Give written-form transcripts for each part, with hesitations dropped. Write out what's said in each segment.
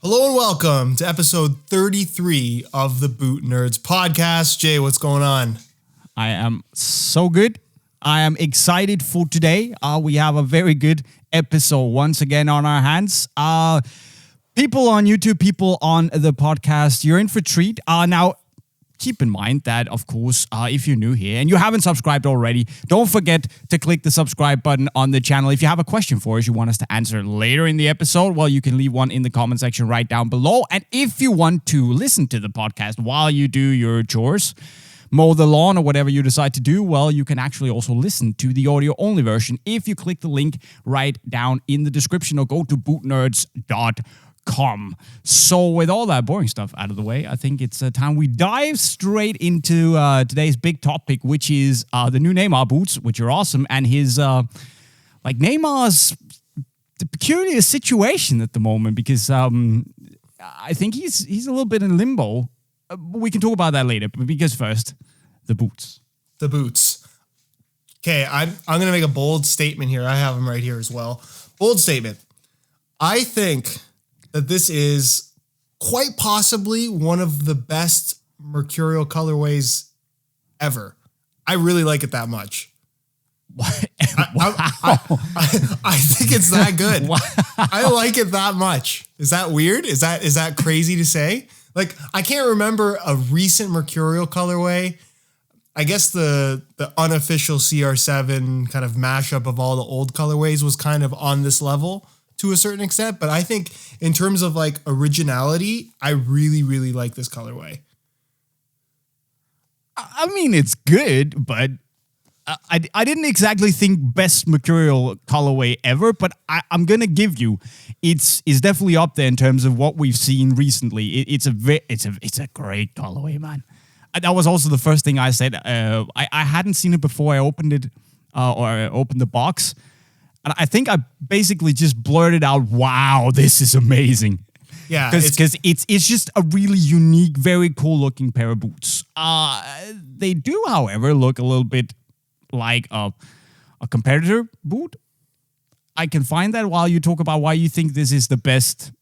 Hello and welcome to episode 33 of the Boot Nerds podcast. Jay, what's going on? I am so good. I am excited for today. We have a very good episode once again on our hands. People on YouTube, people on the podcast, you're in for a treat. Now, keep in mind that, of course, if you're new here and you haven't subscribed already, don't forget to click the subscribe button on the channel. If you have a question for us, you want us to answer later in the episode, well, you can leave one in the comment section right down below. And if you want to listen to the podcast while you do your chores, mow the lawn or whatever you decide to do, well, you can actually also listen to the audio-only version if you click the link right down in the description or go to bootnerds.com. So with all that boring stuff out of the way, I think it's time we dive straight into today's big topic, which is the new Neymar boots, which are awesome, and his Neymar's peculiar situation at the moment, because I think he's a little bit in limbo. We can talk about that later, but because first, the boots. The boots. Okay, I'm going to make a bold statement here. I have them right here as well. Bold statement. I think that this is quite possibly one of the best Mercurial colorways ever. I really like it that much. What? I think it's that good. Wow. I like it that much. Is that weird? Is that crazy to say? Like, I can't remember a recent Mercurial colorway. I guess the unofficial CR7 kind of mashup of all the old colorways was kind of on this level to a certain extent, but I think in terms of like originality, I really, really like this colorway. I mean, it's good, but I didn't exactly think best Mercurial colorway ever, but I'm going to give you, it's definitely up there in terms of what we've seen recently. It's a great colorway, man. That was also the first thing I said. I hadn't seen it before I opened it, or I opened the box. And I think I basically just blurted out, wow, this is amazing. Yeah. Because it's just a really unique, very cool looking pair of boots. They do, however, look a little bit like a competitor boot. I can find that while you talk about why you think this is the best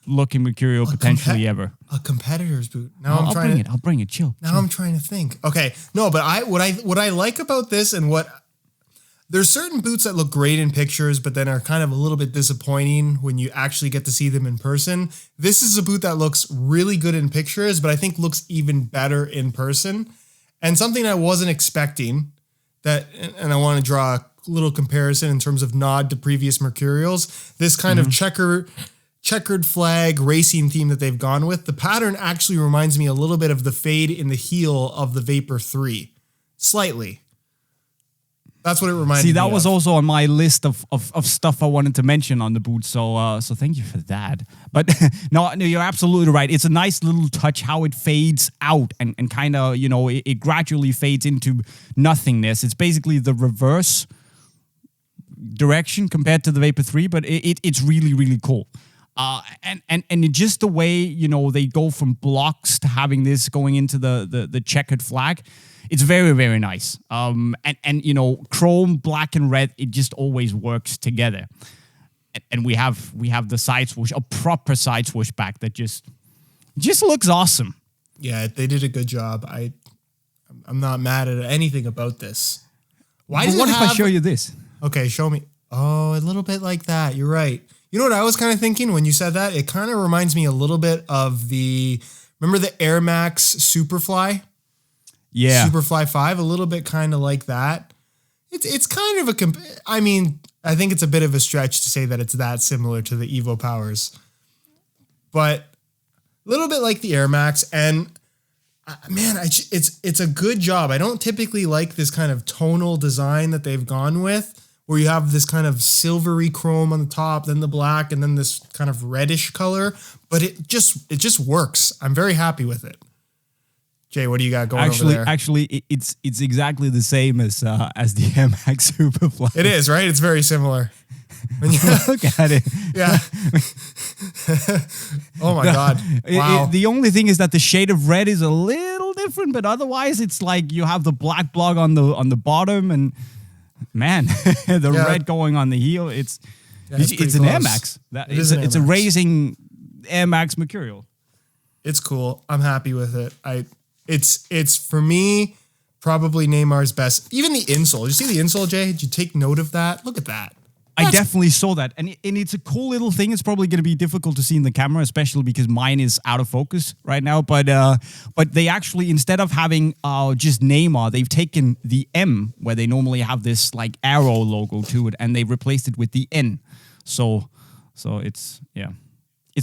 looking Mercurial potentially ever. A competitor's boot. I'll bring it. Chill. I'm trying to think. Okay. No, but what I like about this and there's certain boots that look great in pictures, but then are kind of a little bit disappointing when you actually get to see them in person. This is a boot that looks really good in pictures, but I think looks even better in person. And something I wasn't expecting, and I want to draw a little comparison in terms of nod to previous Mercurials, this kind of checkered flag racing theme that they've gone with. The pattern actually reminds me a little bit of the fade in the heel of the Vapor 3. Slightly. That's what it reminds me of. See, that was also on my list of stuff I wanted to mention on the boot, so thank you for that. But no, you're absolutely right. It's a nice little touch how it fades out and kind of, it gradually fades into nothingness. It's basically the reverse direction compared to the Vapor 3, but it's really, really cool. And just the way, they go from blocks to having this going into the checkered flag, it's very, very nice. And chrome, black, and red, it just always works together. And we have the side swoosh, a proper side swoosh back that just looks awesome. Yeah, they did a good job. I'm not mad at anything about this. What if I show you this? Okay, show me. Oh, a little bit like that. You're right. You know what I was kind of thinking when you said that? It kind of reminds me a little bit of remember the Air Max Superfly? Yeah. Superfly 5, a little bit kind of like that. It's kind of I think it's a bit of a stretch to say that it's that similar to the Evo Powers. But a little bit like the Air Max, and man, it's a good job. I don't typically like this kind of tonal design that they've gone with, where you have this kind of silvery chrome on the top, then the black, and then this kind of reddish color. But it just works. I'm very happy with it. Jay, what do you got going over there? Actually, it's exactly the same as the Air Max Superfly. It is, right? It's very similar. When you look at it. Yeah. Oh my God. Wow. The only thing is that the shade of red is a little different, but otherwise it's like you have the black block on the bottom, and man, red going on the heel. It's an Air Max. It's a racing Air Max Mercurial. It's cool. I'm happy with it. It's for me probably Neymar's best. Even the insole. Did you see the insole, Jay? Did you take note of that? Look at that. I definitely saw that, and it's a cool little thing. It's probably going to be difficult to see in the camera, especially because mine is out of focus right now. But they actually, instead of having just Neymar, they've taken the M where they normally have this like arrow logo to it, and they replaced it with the N. So it's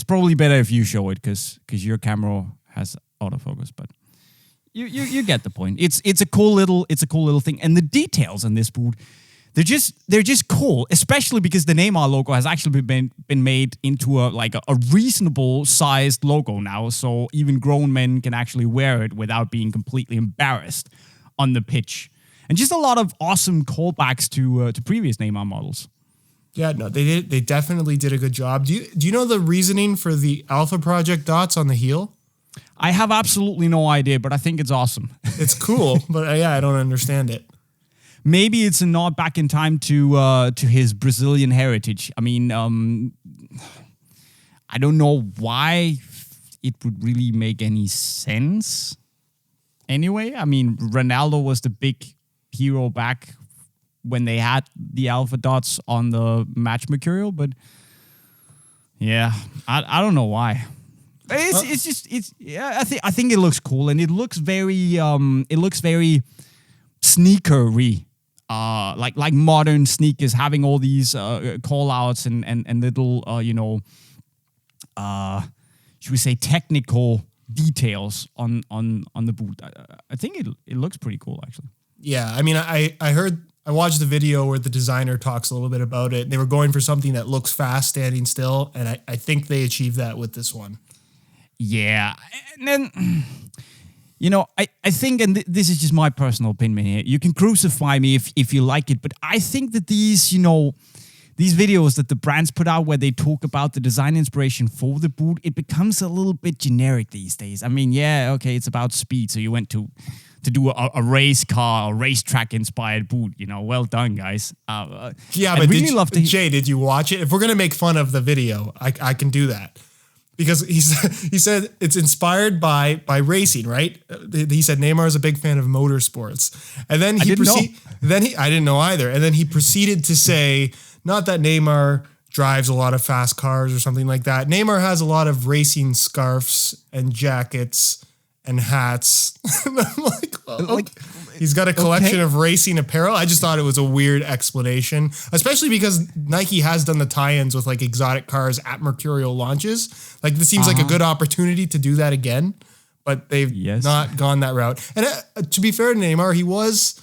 probably better if you show it because your camera has autofocus, but. You get the point. It's a cool little thing, and the details in this boot. They're just cool, especially because the Neymar logo has actually been made into a reasonable sized logo now, so even grown men can actually wear it without being completely embarrassed on the pitch. And just a lot of awesome callbacks to previous Neymar models. Yeah, no, they definitely did a good job. Do you know the reasoning for the Alpha Project dots on the heel? I have absolutely no idea, but I think it's awesome. It's cool, but I don't understand it. Maybe it's a nod back in time to his Brazilian heritage. I mean, I don't know why it would really make any sense. Anyway, I mean, Ronaldo was the big hero back when they had the alpha dots on the match Mercurial, but yeah, I don't know why. I think it looks cool, and it looks very sneakery. Like modern sneakers, having all these call outs and little should we say technical details on the boot. I think it looks pretty cool actually. Yeah, I mean I watched the video where the designer talks a little bit about it. They were going for something that looks fast standing still, and I think they achieved that with this one. Yeah, and then I think, and this is just my personal opinion here, you can crucify me if you like it, but I think that these videos that the brands put out where they talk about the design inspiration for the boot, it becomes a little bit generic these days. I mean, yeah, okay, it's about speed, so you went to do a race car or racetrack inspired boot, well done, guys. Yeah, but really Jay, did you watch it? If we're going to make fun of the video, I can do that. Because he said it's inspired by racing, right? He said Neymar is a big fan of motorsports, and then I didn't know either. And then he proceeded to say, not that Neymar drives a lot of fast cars or something like that. Neymar has a lot of racing scarves and jackets and hats. And I'm like, he's got a collection of racing apparel. I just thought it was a weird explanation, especially because Nike has done the tie-ins with like exotic cars at Mercurial launches. Like this seems like a good opportunity to do that again, but they've not gone that route. And to be fair to Neymar, he was,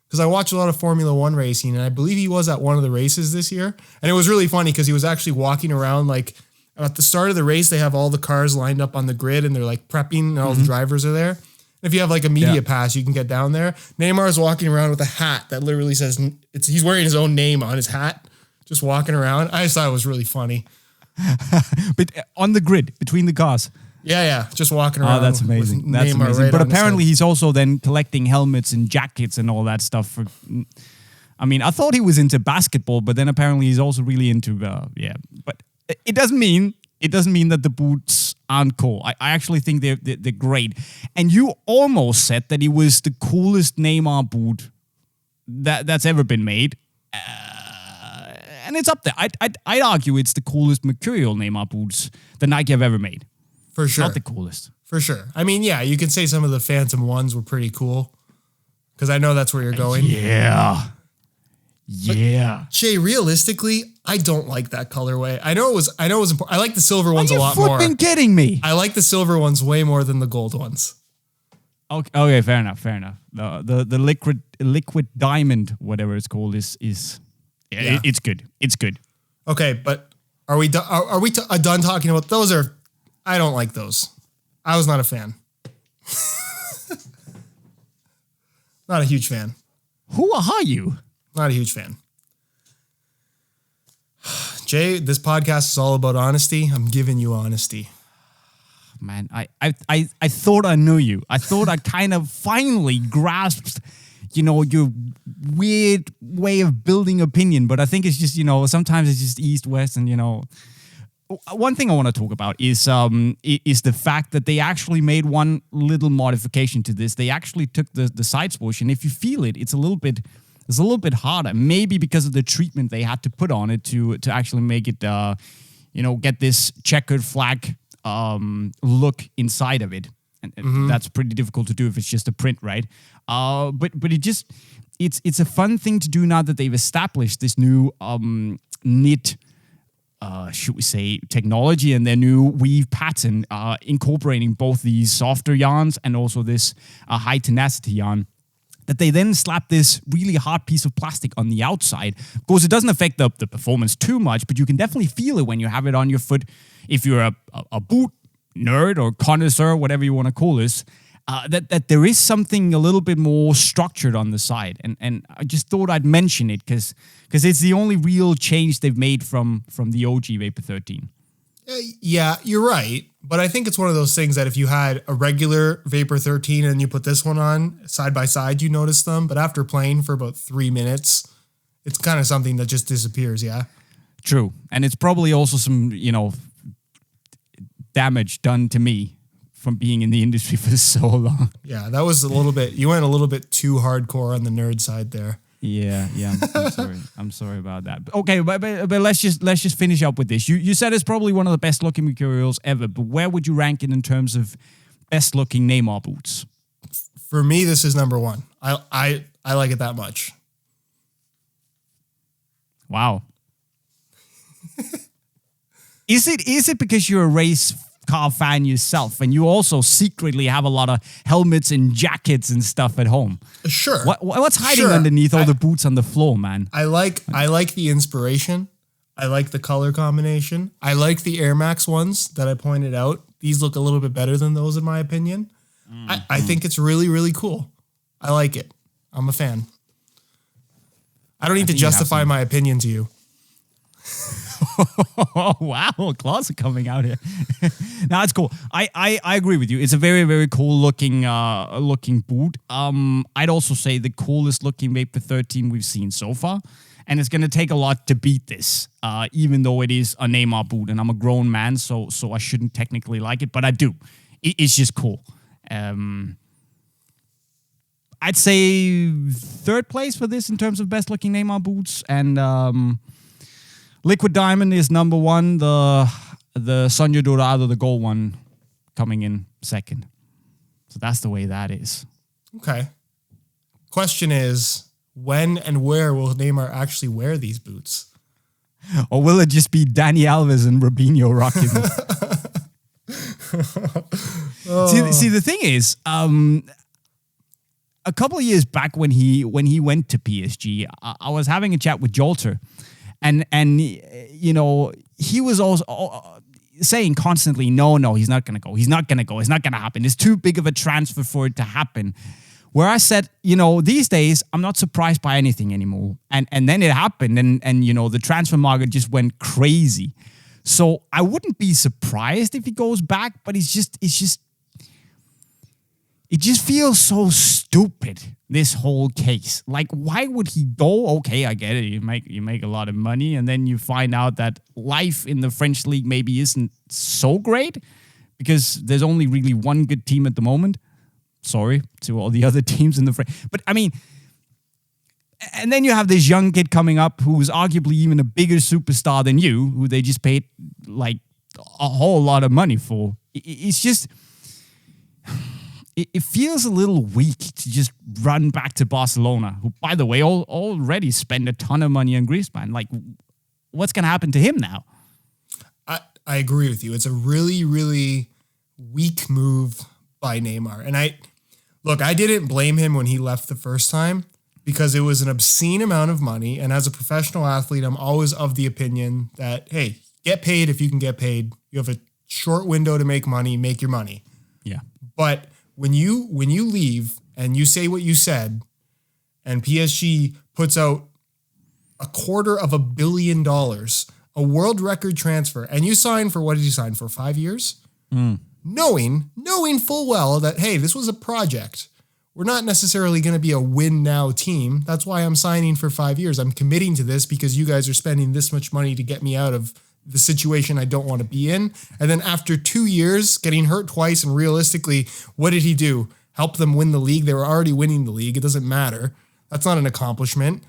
because I watch a lot of Formula One racing, and I believe he was at one of the races this year. And it was really funny because he was actually walking around like, at the start of the race, they have all the cars lined up on the grid and they're like prepping and all the drivers are there. And if you have like a media pass, you can get down there. Neymar is walking around with a hat that literally says, he's wearing his own name on his hat, just walking around. I just thought it was really funny. But on the grid, between the cars. Yeah, just walking around. Oh, that's amazing. That's Neymar amazing. Right, but apparently he's also then collecting helmets and jackets and all that stuff. I mean, I thought he was into basketball, but then apparently he's also really into, But it doesn't mean that the boots aren't cool. I actually think they're great. And you almost said that it was the coolest Neymar boot that's ever been made. And it's up there. I'd argue it's the coolest Mercurial Neymar boots that Nike have ever made. For sure. Not the coolest. For sure. I mean, yeah, you could say some of the Phantom ones were pretty cool. Because I know that's where you're going. Yeah. But, Jay, realistically, I don't like that colorway. I know it was important. I like the silver ones a lot more. Are you flipping kidding me? I like the silver ones way more than the gold ones. Okay, fair enough. The liquid diamond, whatever it's called, is it's good. It's good. Okay, but are we done talking about those? Or I don't like those. I was not a fan. Not a huge fan. Who are you? Not a huge fan. Jay, this podcast is all about honesty. I'm giving you honesty. Man, I thought I knew you. I thought I kind of finally grasped, your weird way of building opinion. But I think it's just, sometimes it's just east, west, and, one thing I want to talk about is the fact that they actually made one little modification to this. They actually took the side swoosh, and if you feel it, it's a little bit harder. Maybe because of the treatment they had to put on it to actually make it, get this checkered flag look inside of it, and that's pretty difficult to do if it's just a print, right? But it's a fun thing to do now that they've established this new knit. Should we say, technology and their new weave pattern, incorporating both these softer yarns and also this high tenacity yarn, that they then slap this really hard piece of plastic on the outside. Of course, it doesn't affect the performance too much, but you can definitely feel it when you have it on your foot. If you're a boot nerd or connoisseur, whatever you want to call this, that there is something a little bit more structured on the side. And I just thought I'd mention it because it's the only real change they've made from the OG Vapor 13. Yeah, you're right. But I think it's one of those things that if you had a regular Vapor 13 and you put this one on side by side, you notice them. But after playing for about 3 minutes, it's kind of something that just disappears, yeah? True. And it's probably also some, damage done to me from being in the industry for so long. Yeah, that was you went a little bit too hardcore on the nerd side there. Yeah, I'm sorry. I'm sorry about that. Okay, but let's just finish up with this. You said it's probably one of the best looking Mercurials ever, but where would you rank it in terms of best looking Neymar boots? For me, this is number one. I like it that much. Wow. Is it because you're a race car fan yourself and you also secretly have a lot of helmets and jackets and stuff at home? Sure. What's hiding underneath all the boots on the floor, man? I like the inspiration. I like the color combination. I like the Air Max ones that I pointed out. These look a little bit better than those in my opinion. I think it's really, really cool. I like it. I'm a fan. I don't need to justify my opinion to you. Oh, wow, claws are coming out here. No, it's cool. I agree with you. It's a very, very cool looking boot. I'd also say the coolest looking Vapor 13 we've seen so far. And it's going to take a lot to beat this, even though it is a Neymar boot. And I'm a grown man, so I shouldn't technically like it, but I do. It's just cool. I'd say third place for this in terms of best looking Neymar boots. And Liquid Diamond is number one. The Sonja Dorado, the gold one, coming in second. So that's the way that is. Okay. Question is, when and where will Neymar actually wear these boots? Or will it just be Dani Alves and Robinho rocking them? See, the thing is, a couple of years back when he went to PSG, I was having a chat with Jolter. And he was also saying constantly, no, he's not going to go. He's not going to go. It's not going to happen. It's too big of a transfer for it to happen. Where I said, these days, I'm not surprised by anything anymore. And then it happened and the transfer market just went crazy. So I wouldn't be surprised if he goes back, but it just feels so stupid, this whole case. Like, why would he go? Okay, I get it. You make a lot of money, and then you find out that life in the French league maybe isn't so great because there's only really one good team at the moment. Sorry to all the other teams in the French. But, I mean, and then you have this young kid coming up who's arguably even a bigger superstar than you, who they just paid, like, a whole lot of money for. It's just... It feels a little weak to just run back to Barcelona, who, by the way, already spend a ton of money on Griezmann. Like, what's going to happen to him now? I agree with you. It's a really, really weak move by Neymar. And I didn't blame him when he left the first time because it was an obscene amount of money. And as a professional athlete, I'm always of the opinion that, hey, get paid if you can get paid. You have a short window to make money, make your money. Yeah. But when you leave and you say what you said, and PSG puts out $250 million, a world record transfer, and you sign for, what did you sign for, 5 years? Knowing full well that, hey, this was a project. We're not necessarily going to be a win now team. That's why I'm signing for 5 years. I'm committing to this because you guys are spending this much money to get me out of the situation I don't want to be in. And then after 2 years, getting hurt twice, and realistically, what did he do? Help them win the league? They were already winning the league. It doesn't matter. That's not an accomplishment.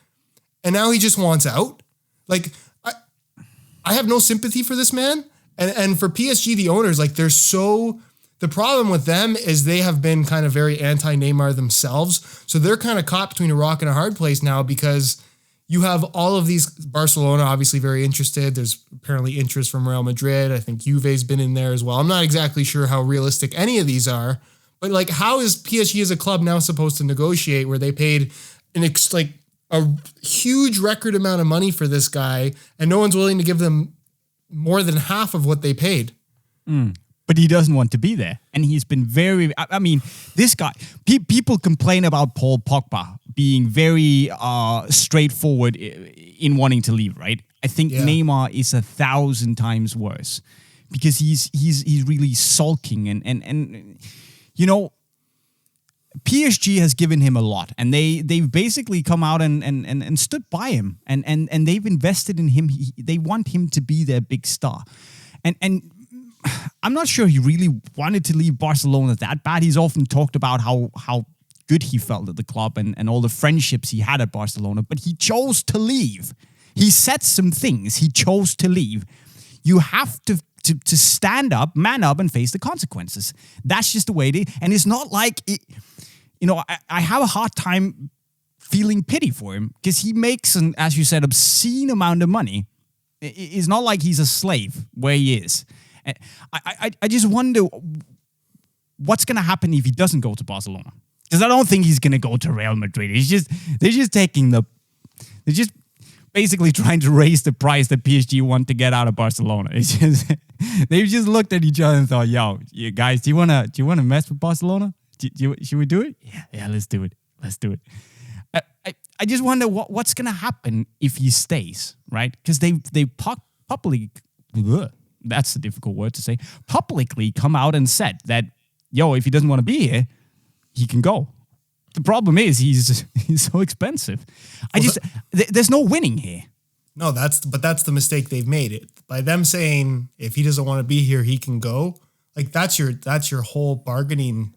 And now he just wants out. Like, I have no sympathy for this man. And for PSG, the owners, like, they're so... The problem with them is they have been kind of very anti-Neymar themselves. So they're kind of caught between a rock and a hard place now, because you have all of these... Barcelona, obviously very interested. There's apparently interest from Real Madrid. I think Juve's been in there as well. I'm not exactly sure how realistic any of these are. But, like, how is PSG as a club now supposed to negotiate where they paid a huge record amount of money for this guy, and no one's willing to give them more than half of what they paid? But he doesn't want to be there. And he's been very... I mean, this guy... people complain about Paul Pogba being very straightforward in wanting to leave, right? I think Neymar is 1,000 times worse, because he's really sulking and you know, PSG has given him a lot, and they've basically come out and stood by him, and they've invested in him. They want him to be their big star, and I'm not sure he really wanted to leave Barcelona that bad. He's often talked about how good he felt at the club and all the friendships he had at Barcelona, but he chose to leave. He said some things. He chose to leave. You have to stand up, man up, and face the consequences. That's just the way it is. And it's not like, I have a hard time feeling pity for him, because he makes as you said, obscene amount of money. It's not like he's a slave where he is. I just wonder what's going to happen if he doesn't go to Barcelona. Because I don't think he's going to go to Real Madrid. They're just basically trying to raise the price that PSG want to get out of Barcelona. It's just they've just looked at each other and thought, "Yo, you guys, do you wanna mess with Barcelona? Should we do it? Yeah, let's do it. Let's do it." I just wonder what's gonna happen if he stays, right? Because they publicly, that's a difficult word to say, publicly come out and said that, yo, if he doesn't want to be here, he can go. The problem is he's so expensive. There's no winning here. No, that's the mistake they've made. It by them saying if he doesn't want to be here, he can go. Like, that's your whole bargaining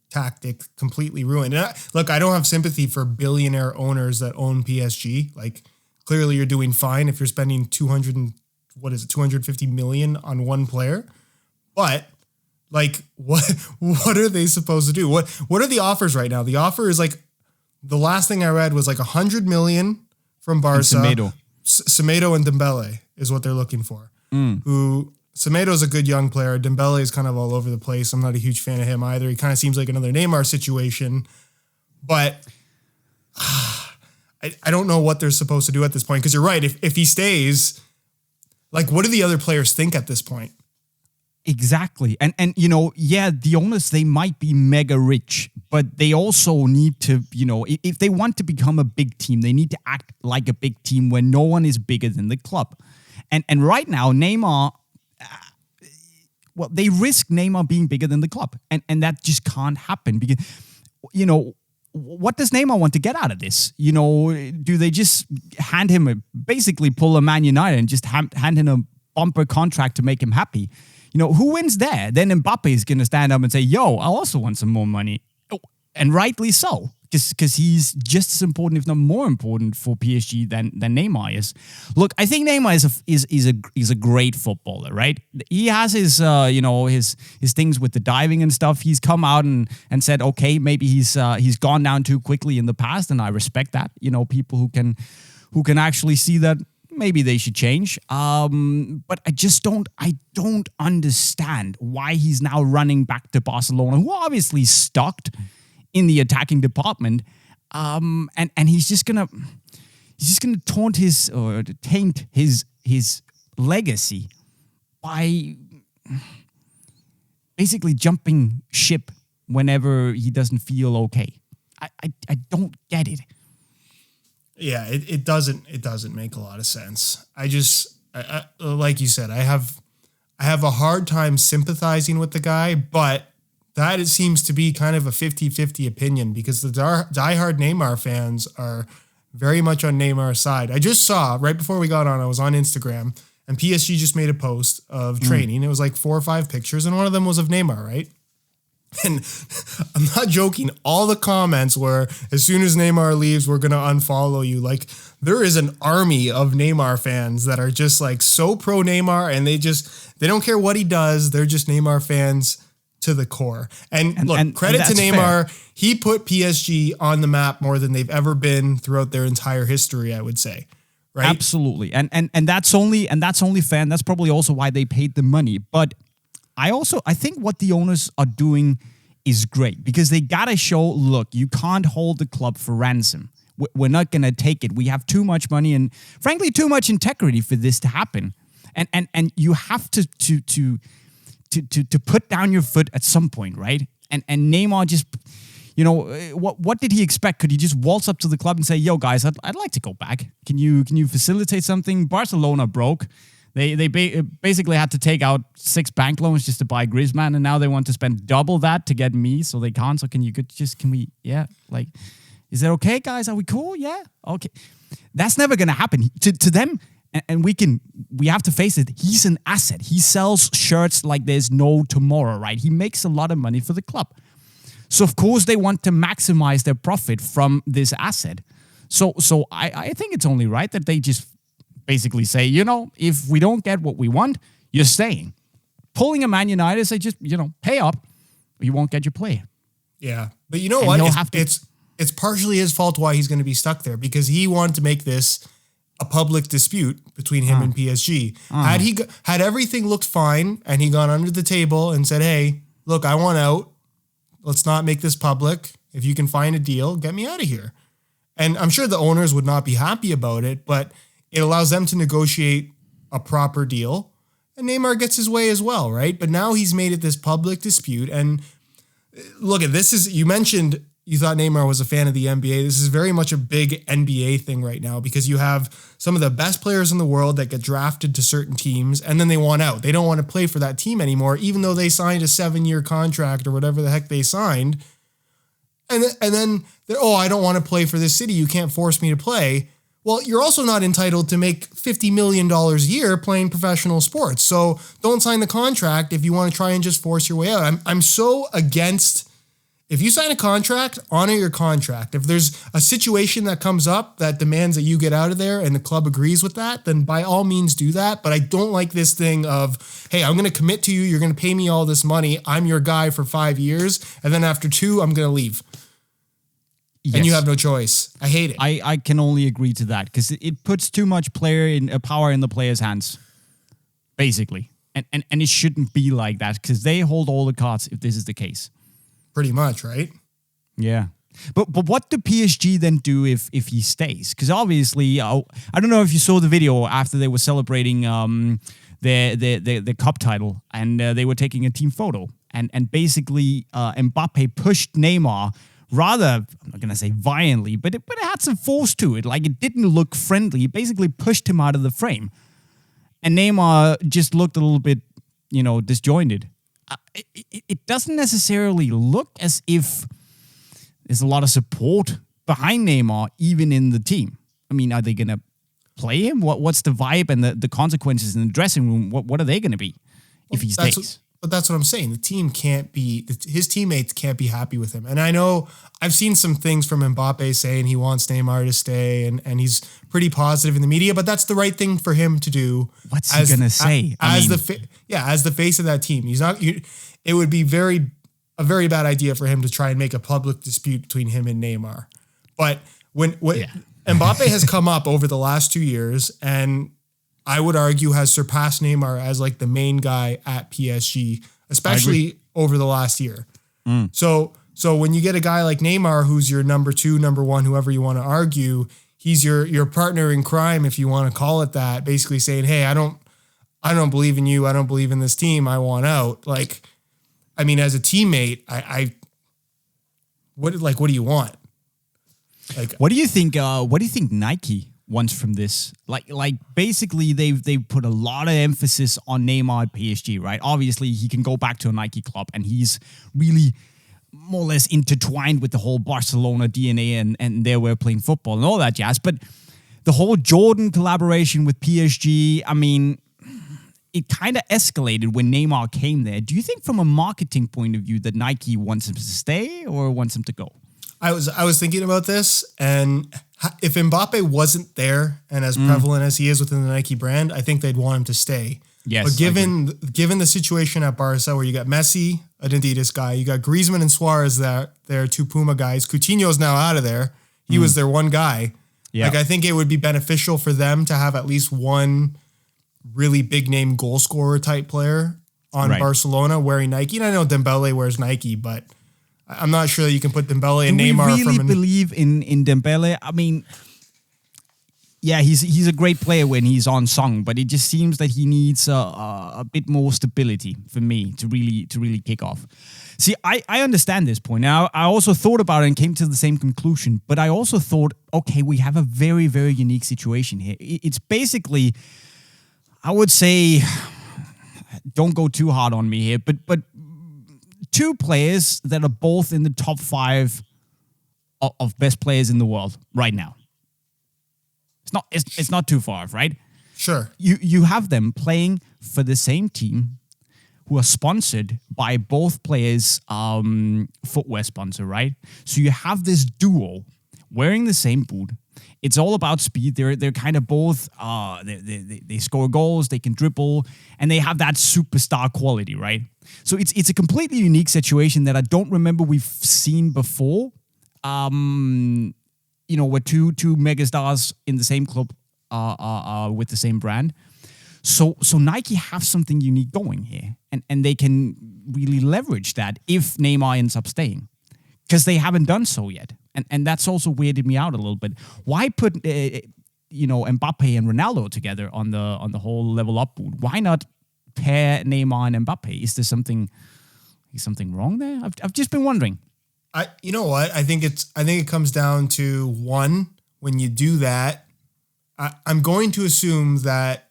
tactic completely ruined. And look, I don't have sympathy for billionaire owners that own PSG. Like, clearly you're doing fine if you're spending 250 million on one player. But like, what are they supposed to do? What are the offers right now? The offer is like, the last thing I read was like 100 million from Barca. Semedo and Dembele is what they're looking for. Semedo is a good young player. Dembele is kind of all over the place. I'm not a huge fan of him either. He kind of seems like another Neymar situation. But I don't know what they're supposed to do at this point. Because you're right. If he stays, like, what do the other players think at this point? Exactly. And the owners, they might be mega rich, but they also need to, if they want to become a big team, they need to act like a big team where no one is bigger than the club. And right now, Neymar, they risk Neymar being bigger than the club. And that just can't happen because, what does Neymar want to get out of this? Do they just hand him basically pull a Man United and just hand him a bumper contract to make him happy? Who wins there? Then Mbappe is going to stand up and say, yo, I also want some more money. And rightly so, because he's just as important, if not more important, for PSG than Neymar is. Look, I think Neymar is a great footballer, right? He has his his things with the diving and stuff. He's come out and said, okay, maybe he's gone down too quickly in the past, and I respect that. People who can actually see that. Maybe they should change. But I don't understand why he's now running back to Barcelona, who are obviously stocked in the attacking department. And he's just gonna taint his legacy by basically jumping ship whenever he doesn't feel okay. I don't get it. Yeah, it doesn't make a lot of sense. I like you said, I have a hard time sympathizing with the guy, but that it seems to be kind of a 50-50 opinion because the diehard Neymar fans are very much on Neymar's side. I just saw, right before we got on, I was on Instagram, and PSG just made a post of training. It was like 4 or 5 pictures, and one of them was of Neymar, right? And I'm not joking. All the comments were, as soon as Neymar leaves, we're going to unfollow you. Like, there is an army of Neymar fans that are just like so pro Neymar, and they don't care what he does. They're just Neymar fans to the core. And look, credit to Neymar. Fair. He put PSG on the map more than they've ever been throughout their entire history, I would say. Right? Absolutely. And that's only fair. And that's probably also why they paid the money. But I think what the owners are doing is great, because they got to show, look, you can't hold the club for ransom. We're not going to take it. We have too much money and, frankly, too much integrity for this to happen. And you have to put down your foot at some point, right? And Neymar just, what did he expect? Could he just waltz up to the club and say, "Yo, guys, I'd like to go back. Can you facilitate something?" Barcelona broke. They basically had to take out 6 bank loans just to buy Griezmann, and now they want to spend double that to get me, so they can't. So can we? Yeah, like, is that okay, guys? Are we cool? Yeah, okay. That's never gonna happen to them. And we have to face it. He's an asset. He sells shirts like there's no tomorrow, right? He makes a lot of money for the club. So of course they want to maximize their profit from this asset. So I think it's only right that they just basically say, if we don't get what we want, you're staying. Pulling a Man United, say just, pay up, or you won't get your player. Yeah. But you know what? It's partially his fault why he's going to be stuck there, because he wanted to make this a public dispute between him and PSG. Had everything looked fine and he gone under the table and said, "Hey, look, I want out. Let's not make this public. If you can find a deal, get me out of here." And I'm sure the owners would not be happy about it, but it allows them to negotiate a proper deal. And Neymar gets his way as well, right? But now he's made it this public dispute. And look, you mentioned you thought Neymar was a fan of the NBA. This is very much a big NBA thing right now, because you have some of the best players in the world that get drafted to certain teams and then they want out. They don't want to play for that team anymore, even though they signed a 7-year contract or whatever the heck they signed. And then they're, I don't want to play for this city. You can't force me to play. Well, you're also not entitled to make $50 million a year playing professional sports. So don't sign the contract if you want to try and just force your way out. I'm so against. If you sign a contract, honor your contract. If there's a situation that comes up that demands that you get out of there and the club agrees with that, then by all means do that. But I don't like this thing of, hey, I'm going to commit to you. You're going to pay me all this money. I'm your guy for 5 years. And then after 2, I'm going to leave. Yes. And you have no choice. I hate it. I can only agree to that, because it puts too much power in the player's hands, basically. And it shouldn't be like that, because they hold all the cards if this is the case. Pretty much, right? Yeah. But what do PSG then do if he stays? Because obviously, I don't know if you saw the video after they were celebrating their cup title, and they were taking a team photo. And basically, Mbappe pushed Neymar rather, I'm not going to say violently, but it had some force to it. Like, it didn't look friendly. It basically pushed him out of the frame. And Neymar just looked a little bit, disjointed. It doesn't necessarily look as if there's a lot of support behind Neymar, even in the team. I mean, are they going to play him? What's the vibe and the consequences in the dressing room? What are they going to be if he stays? But that's what I'm saying. The team his teammates can't be happy with him. And I know I've seen some things from Mbappe saying he wants Neymar to stay, and he's pretty positive in the media, but that's the right thing for him to do. What's he going to say? As the face of that team. It would be a very bad idea for him to try and make a public dispute between him and Neymar. But when Mbappe has come up over the last 2 years, and I would argue has surpassed Neymar as like the main guy at PSG, especially over the last year. So when you get a guy like Neymar, who's your number 2, number 1, whoever you want to argue, he's your partner in crime, if you want to call it that, basically saying, "Hey, I don't believe in you. I don't believe in this team. I want out." Like, I mean, as a teammate, what do you want? Like, what do you think? What do you think Nike wants from this? Like basically, they've put a lot of emphasis on Neymar at PSG, right? Obviously, he can go back to a Nike club, and he's really more or less intertwined with the whole Barcelona DNA and their way of playing football and all that jazz. But the whole Jordan collaboration with PSG, I mean, it kind of escalated when Neymar came there. Do you think from a marketing point of view that Nike wants him to stay or wants him to go? I was thinking about this, and if Mbappe wasn't there and as prevalent as he is within the Nike brand, I think they'd want him to stay. Yes, but given the situation at Barca, where you got Messi, an Adidas guy, you got Griezmann and Suarez, they're two Puma guys. Coutinho's now out of there. He was their one guy. Yeah. Like, I think it would be beneficial for them to have at least one really big name goal scorer type player on Barcelona wearing Nike. And I know Dembele wears Nike, but I'm not sure that you can put Dembele and Neymar. Do we really believe in Dembele? I mean, yeah, he's a great player when he's on song, but it just seems that he needs a bit more stability for me to really kick off. See, I understand this point. Now, I also thought about it and came to the same conclusion, but I also thought, okay, we have a very, very unique situation here. It's basically, I would say, don't go too hard on me here, but two players that are both in the top 5 of best players in the world right now. It's not too far off, right? Sure. You have them playing for the same team, who are sponsored by both players' footwear sponsor, right? So you have this duo wearing the same boot. It's all about speed. They're kind of both. They score goals. They can dribble, and they have that superstar quality, right? So it's a completely unique situation that I don't remember we've seen before. Where two megastars in the same club with the same brand. So Nike have something unique going here, and they can really leverage that if Neymar ends up staying, because they haven't done so yet, and that's also weirded me out a little bit. Why put Mbappe and Ronaldo together on the whole level up boot? Why not pair Neymar and Mbappe? Is there something wrong there? I've just been wondering. You know what? I think it comes down to one, when you do that, I'm going to assume that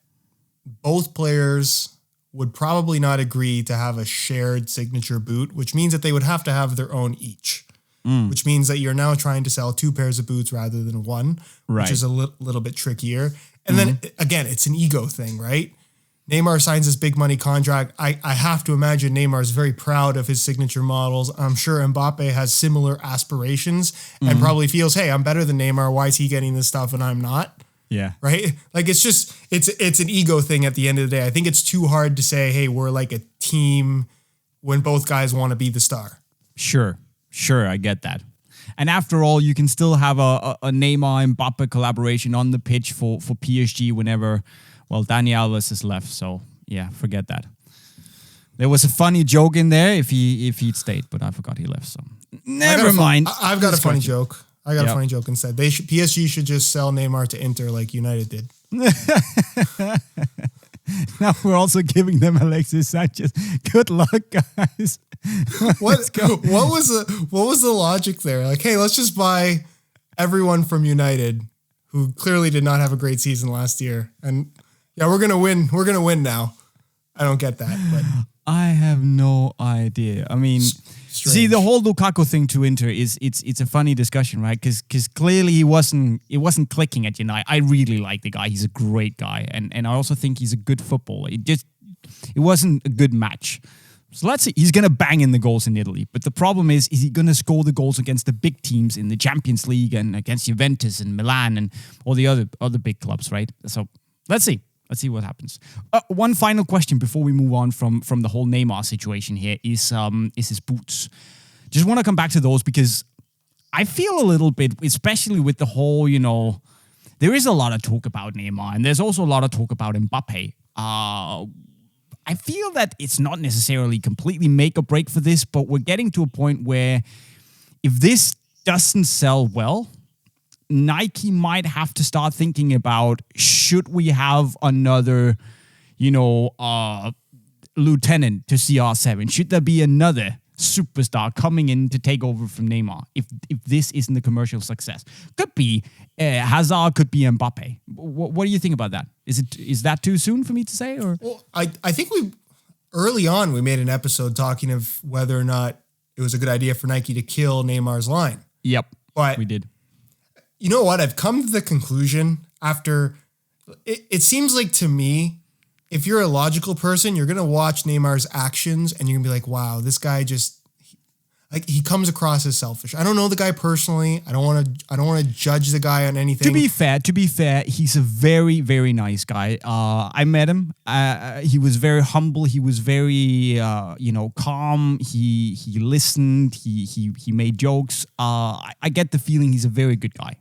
both players would probably not agree to have a shared signature boot, which means that they would have to have their own each, which means that you're now trying to sell 2 pairs of boots rather than one, which is a little bit trickier. And then again, it's an ego thing, right? Neymar signs this big money contract. I have to imagine Neymar is very proud of his signature models. I'm sure Mbappe has similar aspirations and probably feels, hey, I'm better than Neymar. Why is he getting this stuff and I'm not? Yeah. Right? Like, it's an ego thing at the end of the day. I think it's too hard to say, hey, we're like a team when both guys want to be the star. Sure, I get that. And after all, you can still have a Neymar Mbappe collaboration on the pitch for PSG whenever, well, Dani Alves has left. So yeah, forget that. There was a funny joke in there if he'd stayed, but I forgot he left. So never mind. I've got a funny joke. I got a funny joke instead. PSG should just sell Neymar to Inter like United did. Now we're also giving them Alexis Sanchez. Good luck, guys. What was the logic there? Like, hey, let's just buy everyone from United who clearly did not have a great season last year, and yeah, we're gonna win. We're gonna win now. I don't get that, but I have no idea. I mean, see, the whole Lukaku thing to Inter it's a funny discussion, right? Because clearly it wasn't clicking at United. I really like the guy. He's a great guy, and I also think he's a good footballer. It wasn't a good match. So let's see. He's gonna bang in the goals in Italy, but the problem is he gonna score the goals against the big teams in the Champions League and against Juventus and Milan and all the other big clubs, right? So let's see. Let's see what happens. One final question before we move on from the whole Neymar situation here is his boots. Just want to come back to those because I feel a little bit, especially with the whole, there is a lot of talk about Neymar and there's also a lot of talk about Mbappe. I feel that it's not necessarily completely make or break for this, but we're getting to a point where if this doesn't sell well, Nike might have to start thinking about, should we have another, lieutenant to CR7? Should there be another superstar coming in to take over from Neymar if this isn't a commercial success? Could be Hazard, could be Mbappe. What do you think about that? Is that too soon for me to say? Or well, I think early on we made an episode talking of whether or not it was a good idea for Nike to kill Neymar's line. Yep, but we did. You know what? I've come to the conclusion after it seems like to me, if you're a logical person, you're gonna watch Neymar's actions and you're gonna be like, wow, this guy just like he comes across as selfish. I don't know the guy personally. I don't want to judge the guy on anything. To be fair, he's a very, very nice guy. I met him. He was very humble. He was very, calm. He listened. He made jokes. I get the feeling he's a very good guy.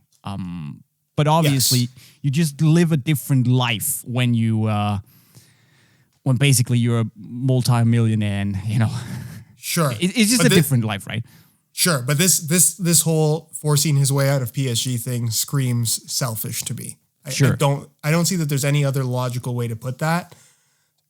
But obviously, you just live a different life when when basically you're a multi-millionaire and Sure. It's just a different life, right? Sure, but this whole forcing his way out of PSG thing screams selfish to me. Sure. I don't see that there's any other logical way to put that.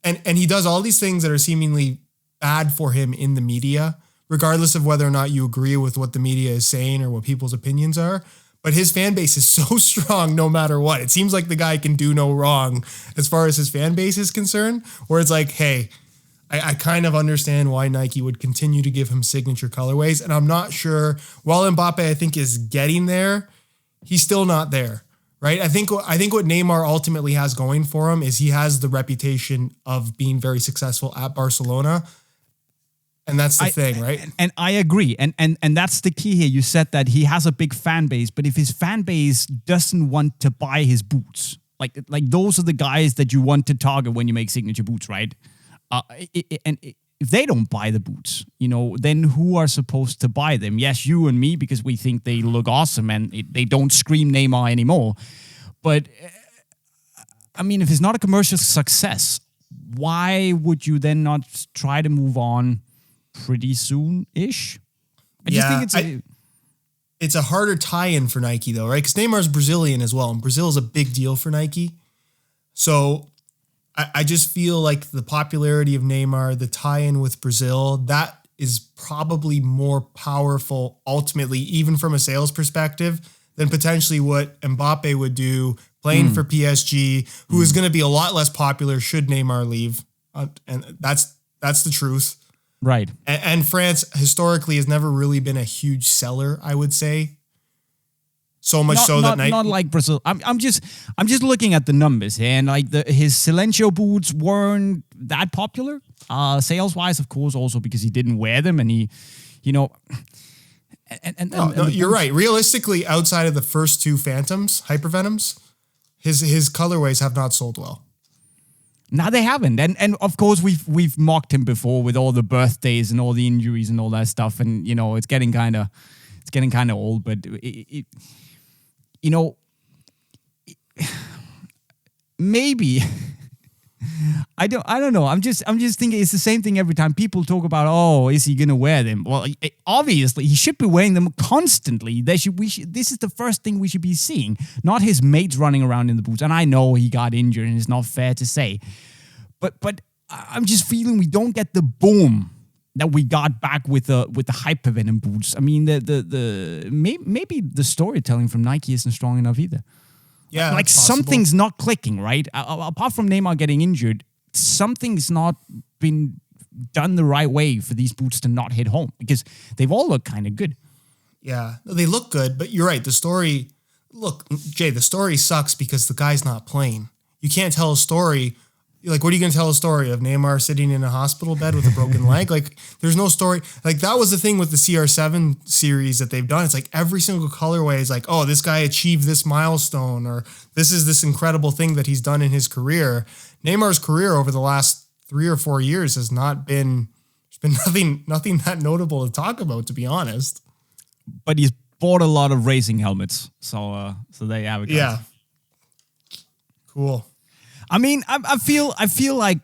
And he does all these things that are seemingly bad for him in the media, regardless of whether or not you agree with what the media is saying or what people's opinions are. But his fan base is so strong no matter what. It seems like the guy can do no wrong as far as his fan base is concerned, where it's like, hey, I kind of understand why Nike would continue to give him signature colorways. And I'm not sure, while Mbappe, I think, is getting there, he's still not there, right? I think what Neymar ultimately has going for him is he has the reputation of being very successful at Barcelona. And that's the thing, right? And I agree. And that's the key here. You said that he has a big fan base, but if his fan base doesn't want to buy his boots, like those are the guys that you want to target when you make signature boots, right? And if they don't buy the boots, then who are supposed to buy them? Yes, you and me, because we think they look awesome and they don't scream Neymar anymore. But, if it's not a commercial success, why would you then not try to move on pretty soon-ish? I just think it's a harder tie-in for Nike, though, right? Because Neymar's Brazilian as well, and Brazil is a big deal for Nike. So I just feel like the popularity of Neymar, the tie-in with Brazil, that is probably more powerful ultimately, even from a sales perspective, than potentially what Mbappe would do playing for PSG, who is going to be a lot less popular should Neymar leave. And that's the truth. Right. And France historically has never really been a huge seller, I would say. So much that not like Brazil. I'm just looking at the numbers here, and like his Silencio boots weren't that popular, sales wise, of course, also because he didn't wear them, and he, No, you're right. Realistically, outside of the first two Phantoms, Hypervenoms, his colorways have not sold well. No, they haven't, and of course we've mocked him before with all the birthdays and all the injuries and all that stuff, and it's getting kind of old, but maybe I don't know. I'm just thinking it's the same thing every time people talk about, oh, is he gonna wear them? Well, obviously he should be wearing them constantly. This is the first thing we should be seeing, not his mates running around in the boots. And I know he got injured, and it's not fair to say, but I'm just feeling we don't get the boom that we got back with the Hypervenom boots. I mean, maybe the storytelling from Nike isn't strong enough either. Yeah, like something's not clicking, right? Apart from Neymar getting injured, something's not been done the right way for these boots to not hit home, because they've all looked kind of good. Yeah, they look good, but you're right. The story sucks because the guy's not playing. You can't tell a story. Like, what are you going to tell a story of Neymar sitting in a hospital bed with a broken leg? Like, there's no story. Like, that was the thing with the CR7 series that they've done. It's like every single colorway is like, oh, this guy achieved this milestone, or this is this incredible thing that he's done in his career. Neymar's career over the last 3 or 4 years has not been, there's been nothing that notable to talk about, to be honest. But he's bought a lot of racing helmets. So there you have it, guys. Yeah. Cool. I mean, I feel like,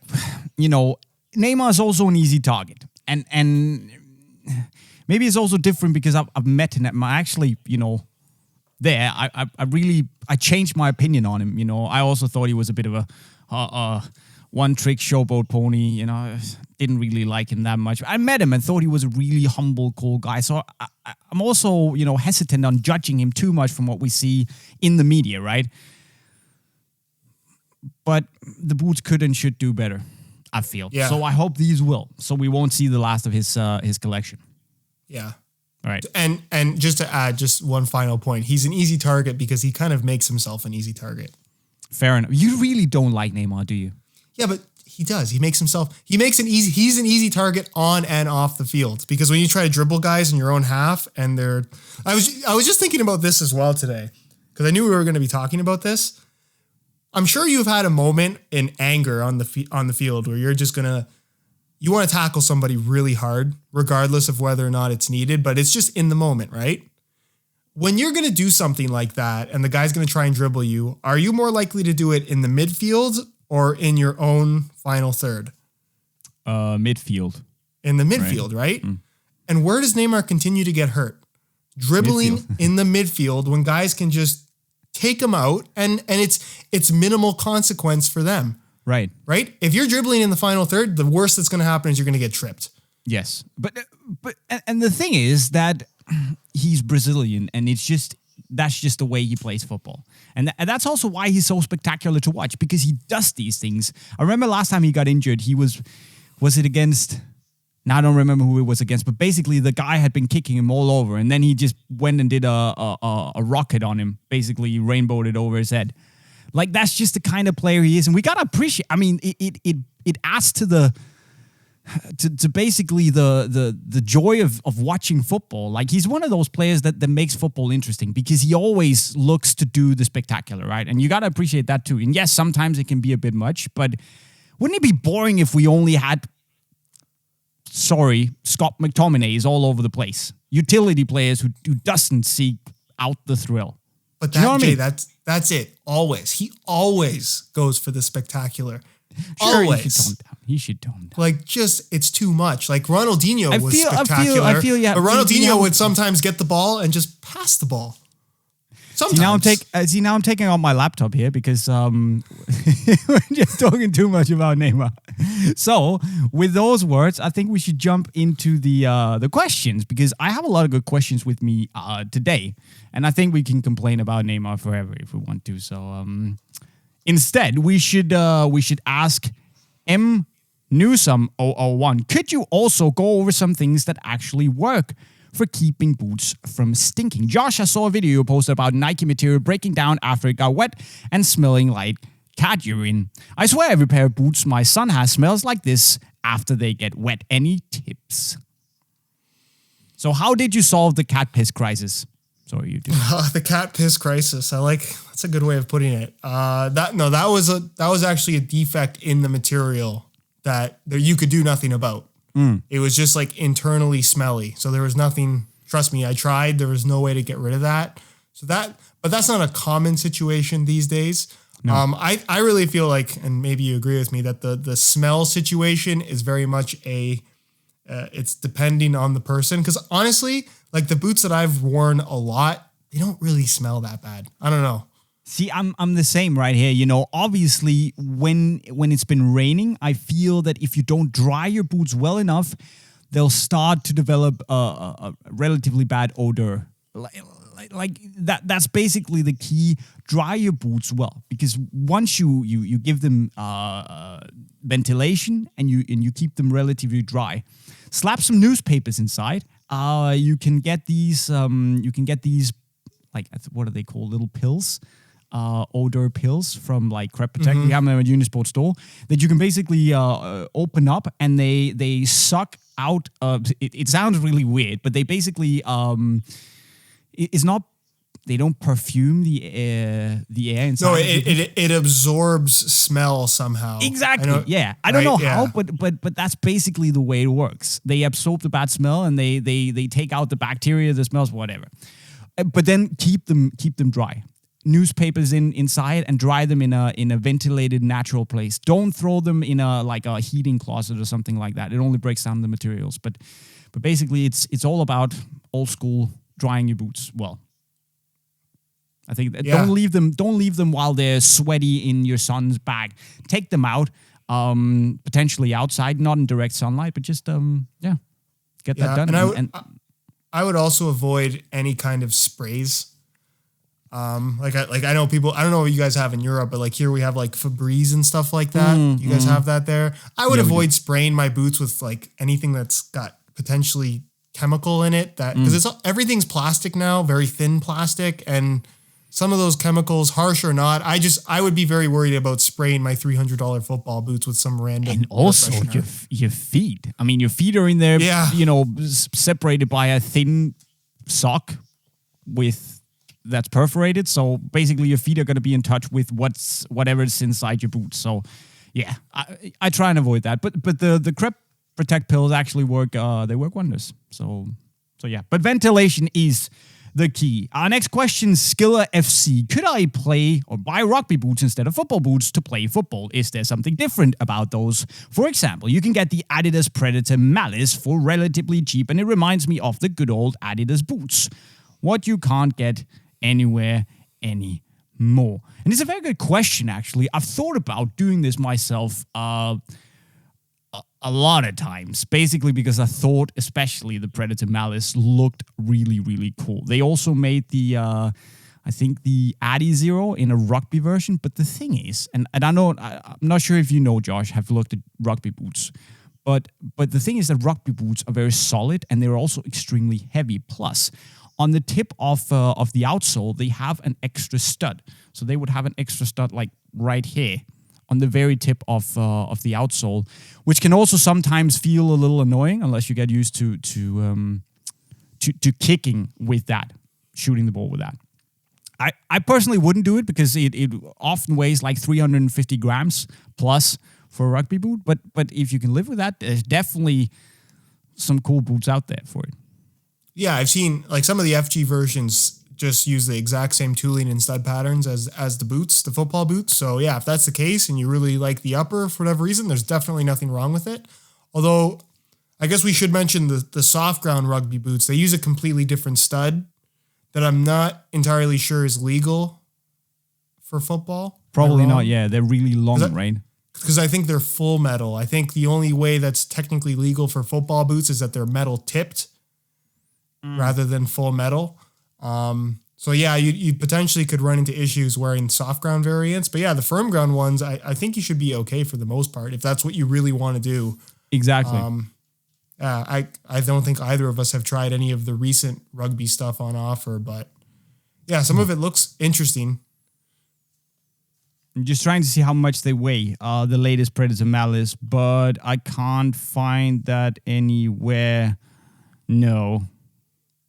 Neymar is also an easy target, and maybe it's also different because I've met him. I actually, I changed my opinion on him. I also thought he was a bit of a one-trick showboat pony. Didn't really like him that much. I met him and thought he was a really humble, cool guy. So I'm also, hesitant on judging him too much from what we see in the media, right? But the boots could and should do better, I feel. Yeah. So I hope these will. So we won't see the last of his collection. Yeah. All right. And just to add just one final point, he's an easy target because he kind of makes himself an easy target. Fair enough. You really don't like Neymar, do you? Yeah, but he does. He's an easy target on and off the field, because when you try to dribble guys in your own half and I was just thinking about this as well today, because I knew we were going to be talking about this. I'm sure you've had a moment in anger on the field where you're just you want to tackle somebody really hard, regardless of whether or not it's needed, but it's just in the moment, right? When you're going to do something like that and the guy's going to try and dribble you, are you more likely to do it in the midfield or in your own final third? Midfield. In the midfield, right? And where does Neymar continue to get hurt? Dribbling in the midfield when guys can just take him out, and it's minimal consequence for them. Right. If you're dribbling in the final third, the worst that's going to happen is you're going to get tripped. Yes. But the thing is that he's Brazilian, and that's just the way he plays football. And that's also why he's so spectacular to watch, because he does these things. I remember last time he got injured, was it against, now I don't remember who it was against, but basically the guy had been kicking him all over, and then he just went and did a rocket on him, basically rainbowed it over his head. Like, that's just the kind of player he is, and we gotta appreciate, I mean, it adds to basically the joy of watching football. Like, he's one of those players that makes football interesting, because he always looks to do the spectacular, right? And you got to appreciate that too. And yes, sometimes it can be a bit much, but wouldn't it be boring if we only had, Scott McTominay's all over the place? Utility players who doesn't seek out the thrill. But that's it. Always. He always goes for the spectacular. Sure, always. He should tone down. Like, just, it's too much. Like, Ronaldinho was spectacular. I feel, yeah. But Ronaldinho would sometimes get the ball and just pass the ball. Sometimes. Now I'm taking out my laptop here because we're just talking too much about Neymar. So, with those words, I think we should jump into the questions, because I have a lot of good questions with me today, and I think we can complain about Neymar forever if we want to. So, instead, we should ask M Newsome 001. Could you also go over some things that actually work for keeping boots from stinking? Josh, I saw a video you posted about Nike material breaking down after it got wet and smelling like cat urine. I swear every pair of boots my son has smells like this after they get wet. Any tips? So how did you solve the cat piss crisis? Sorry, you do. The cat piss crisis. That's a good way of putting it. That was actually a defect in the material that you could do nothing about. It was just like internally smelly. So there was nothing, trust me, I tried. There was no way to get rid of that. But that's not a common situation these days. No. I really feel like, and maybe you agree with me, that the smell situation is very much it's depending on the person. Cause honestly, like the boots that I've worn a lot, they don't really smell that bad. I don't know. See, I'm the same right here. You know, obviously, when it's been raining, I feel that if you don't dry your boots well enough, they'll start to develop a relatively bad odor. Like that's basically the key. Dry your boots well, because once you give them ventilation and you keep them relatively dry, slap some newspapers inside. You can get these. Like, what are they called? Little pills. Odor pills from like Crep Protect. We have them at Unisport store that you can basically open up, and they suck out. It sounds really weird, but they basically it's not. They don't perfume the air inside. No, it absorbs smell somehow. Exactly. I don't know how, but that's basically the way it works. They absorb the bad smell, and they take out the bacteria, the smells, whatever. But then keep them dry. Newspapers inside and dry them in a ventilated natural place. Don't throw them in a heating closet or something like that. It only breaks down the materials. But basically it's all about old school drying your boots well. I think don't leave them while they're sweaty in your son's bag. Take them out, potentially outside, not in direct sunlight, but just get that done. And I would also avoid any kind of sprays. I know people, I don't know what you guys have in Europe, but like here we have like Febreze and stuff like that. You guys have that there? I would avoid spraying my boots with like anything that's got potentially chemical in it, that because everything's plastic now, very thin plastic, and some of those chemicals, harsh or not, I would be very worried about spraying my $300 football boots with some random. And also your feet. I mean, your feet are in there, separated by a thin sock that's perforated. So basically your feet are going to be in touch with whatever's inside your boots. So yeah, I try and avoid that. But the Crep Protect pills actually work. They work wonders. So yeah. But ventilation is the key. Our next question, Skiller FC. Could I play or buy rugby boots instead of football boots to play football? Is there something different about those? For example, you can get the Adidas Predator Malice for relatively cheap, and it reminds me of the good old Adidas boots. What you can't get anywhere anymore. And it's a very good question, actually. I've thought about doing this myself a lot of times, basically because I thought especially the Predator Malice looked really, really cool. They also made the Adi Zero in a rugby version, but the thing is, and I'm not sure if you know, Josh, have looked at rugby boots, but the thing is that rugby boots are very solid and they're also extremely heavy. Plus, on the tip of the outsole, they have an extra stud. So they would have an extra stud like right here, on the very tip of the outsole, which can also sometimes feel a little annoying unless you get used to kicking with that, shooting the ball with that. I personally wouldn't do it because it often weighs like 350 grams plus for a rugby boot. But if you can live with that, there's definitely some cool boots out there for it. Yeah, I've seen like some of the FG versions just use the exact same tooling and stud patterns as the boots, the football boots. So yeah, if that's the case and you really like the upper for whatever reason, there's definitely nothing wrong with it. Although I guess we should mention the soft ground rugby boots. They use a completely different stud that I'm not entirely sure is legal for football. Probably not. Yeah, they're really long, right? Because I think they're full metal. I think the only way that's technically legal for football boots is that they're metal tipped rather than full metal. So yeah, you potentially could run into issues wearing soft ground variants, but yeah, the firm ground ones, I think you should be okay for the most part if that's what you really want to do. Exactly. I don't think either of us have tried any of the recent rugby stuff on offer, but yeah, some of it looks interesting. I'm just trying to see how much they weigh, the latest Predator Malice, but I can't find that anywhere. No,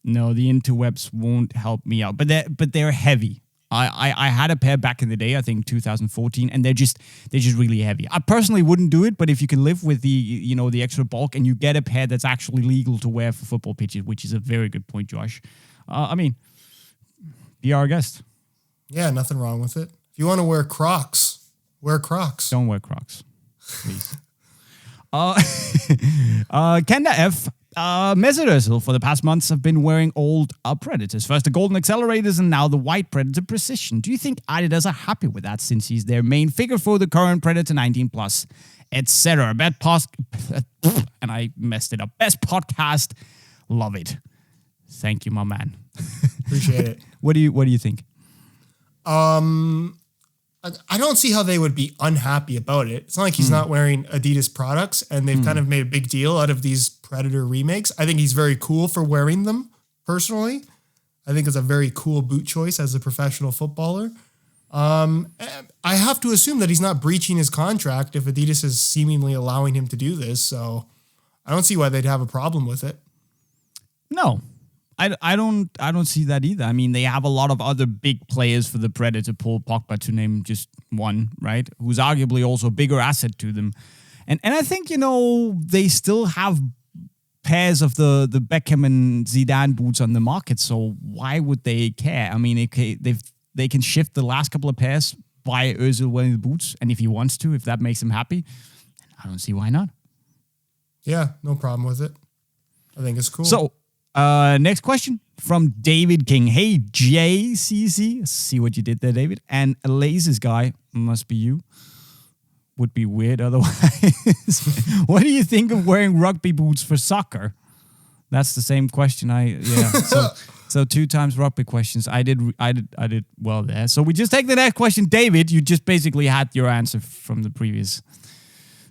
the interwebs won't help me out. But they're heavy. I had a pair back in the day, I think 2014, and they're just really heavy. I personally wouldn't do it, but if you can live with the extra bulk and you get a pair that's actually legal to wear for football pitches, which is a very good point, Josh. Be our guest. Yeah, nothing wrong with it. If you want to wear Crocs, wear Crocs. Don't wear Crocs, please. Kenda F. Mesut Özil for the past months have been wearing old Predators. First the golden accelerators and now the white Predator Precision. Do you think Adidas are happy with that since he's their main figure for the current Predator 19 Plus, etc.? And I messed it up. Best podcast. Love it. Thank you, my man. Appreciate it. What do you think? I don't see how they would be unhappy about it. It's not like he's not wearing Adidas products and they've kind of made a big deal out of these Predator remakes. I think he's very cool for wearing them, personally. I think it's a very cool boot choice as a professional footballer. I have to assume that he's not breaching his contract if Adidas is seemingly allowing him to do this. So I don't see why they'd have a problem with it. No. I don't see that either. I mean, they have a lot of other big players for the Predator, Paul Pogba to name just one, right? Who's arguably also a bigger asset to them. And I think, they still have pairs of the Beckham and Zidane boots on the market, so why would they care? I mean, they can shift the last couple of pairs by Özil wearing the boots, and if he wants to, if that makes him happy, I don't see why not. Yeah, no problem with it. I think it's cool. So, next question from David King. Hey, JCC. See what you did there, David. And a Laces guy, must be you. Would be weird otherwise. What do you think of wearing rugby boots for soccer? That's the same question. So 2 times rugby questions. I did well there. So we just take the next question. David, you just basically had your answer from the previous.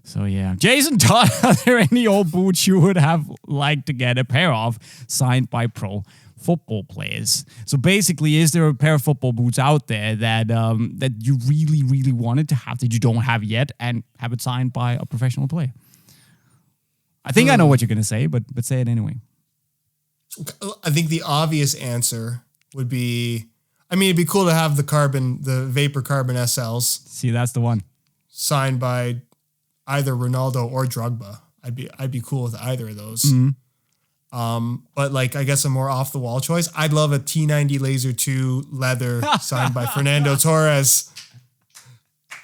So yeah, Jason Todd, are there any old boots you would have liked to get a pair of signed by Pro football players. So basically, is there a pair of football boots out there that that you really, really wanted to have that you don't have yet and have it signed by a professional player? I think I know what you're going to say, but say it anyway. I think the obvious answer would be, I mean, it'd be cool to have the Vapor Carbon SLs. See, that's the one. Signed by either Ronaldo or Drogba. I'd be cool with either of those. But like, I guess a more off the wall choice. I'd love a T90 Laser 2 leather signed by Fernando Torres.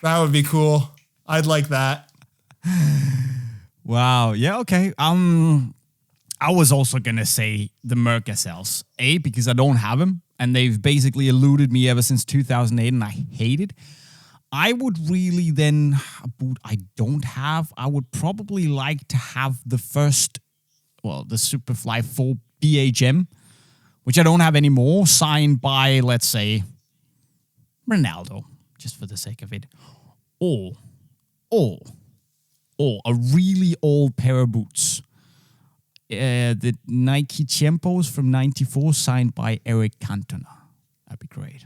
That would be cool. I'd like that. Wow. Yeah. Okay. I was also gonna say the Merc SLs. Because I don't have them, and they've basically eluded me ever since 2008, and I hate it. I would really then, a boot I don't have, I would probably like to have the first, the Superfly 4 BHM, which I don't have anymore, signed by, let's say, Ronaldo, just for the sake of it. Or a really old pair of boots. The Nike Tiempos from 94, signed by Eric Cantona. That'd be great.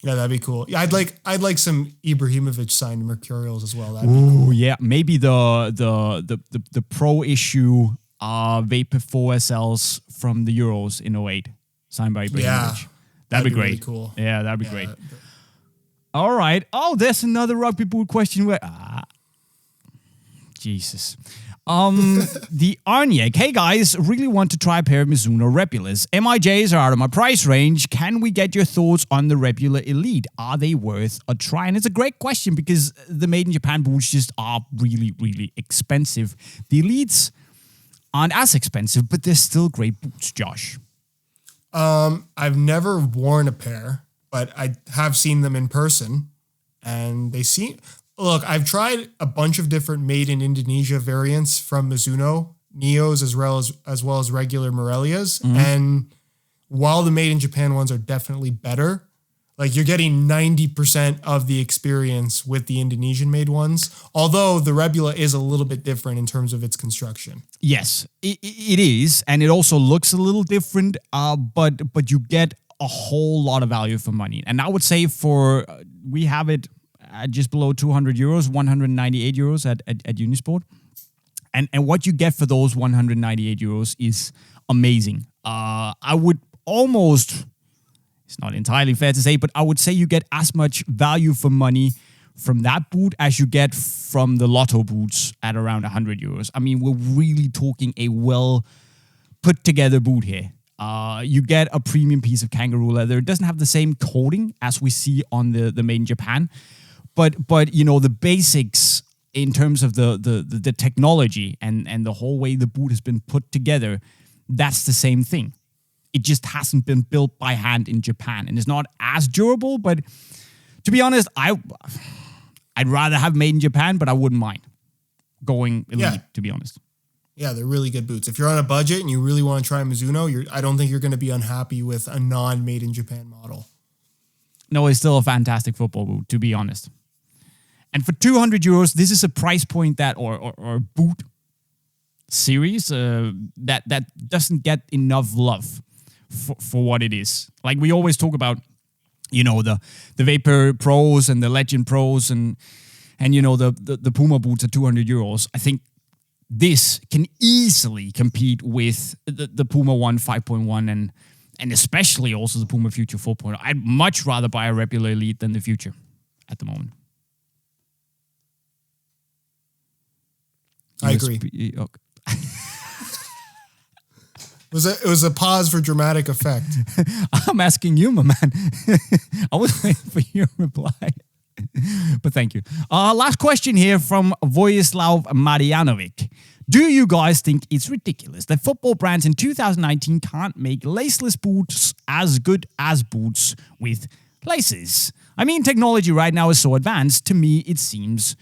Yeah, that'd be cool. Yeah, I'd like some Ibrahimovic signed Mercurials as well. That'd be cool. Yeah, maybe the pro issue Vapor 4 SLs from the Euros in 08, signed by Ibrahimovic. Yeah, that'd be great. Really cool. Yeah, that'd be great. All right. Oh, there's another rugby boot question where Jesus. The Arniak. Hey guys, really want to try a pair of Mizuno Regulas. MIJs are out of my price range. Can we get your thoughts on the Regula Elite? Are they worth a try? And it's a great question because the made in Japan boots just are really, really expensive. The Elites aren't as expensive, but they're still great boots, Josh. I've never worn a pair, but I have seen them in person, and they seem... Look, I've tried a bunch of different made in Indonesia variants from Mizuno, Neos, as well as regular Morelias. And while the made in Japan ones are definitely better, like you're getting 90% of the experience with the Indonesian made ones. Although the Regula is a little bit different in terms of its construction. Yes, it is. And it also looks a little different, but you get a whole lot of value for money. And I would say we have it just below 200 euros, 198 euros at Unisport. And what you get for those 198 euros is amazing. I would almost, it's not entirely fair to say, but I would say you get as much value for money from that boot as you get from the Lotto boots at around 100 euros. I mean, we're really talking a well put together boot here. You get a premium piece of kangaroo leather. It doesn't have the same coating as we see on the made in Japan. But you know, the basics in terms of the technology and the whole way the boot has been put together, that's the same thing. It just hasn't been built by hand in Japan, and it's not as durable. But to be honest, I'd rather have made in Japan, but I wouldn't mind going Elite, to be honest. Yeah, they're really good boots. If you're on a budget and you really want to try Mizuno, I don't think you're going to be unhappy with a non-made in Japan model. No, it's still a fantastic football boot, to be honest. And for 200 euros, this is a price point that, or boot series that doesn't get enough love for what it is. Like we always talk about, you know, the Vapor Pros and the Legend Pros and you know, the Puma boots at 200 euros. I think this can easily compete with the Puma 1 5.1 and especially also the Puma Future 4.0. I'd much rather buy a Regular Elite than the Future at the moment. I agree. Okay. It was a pause for dramatic effect. I'm asking you, my man. I was waiting for your reply. But thank you. Last question here from Vojislav Marjanovic. Do you guys think it's ridiculous that football brands in 2019 can't make laceless boots as good as boots with laces? I mean, technology right now is so advanced. To me, it seems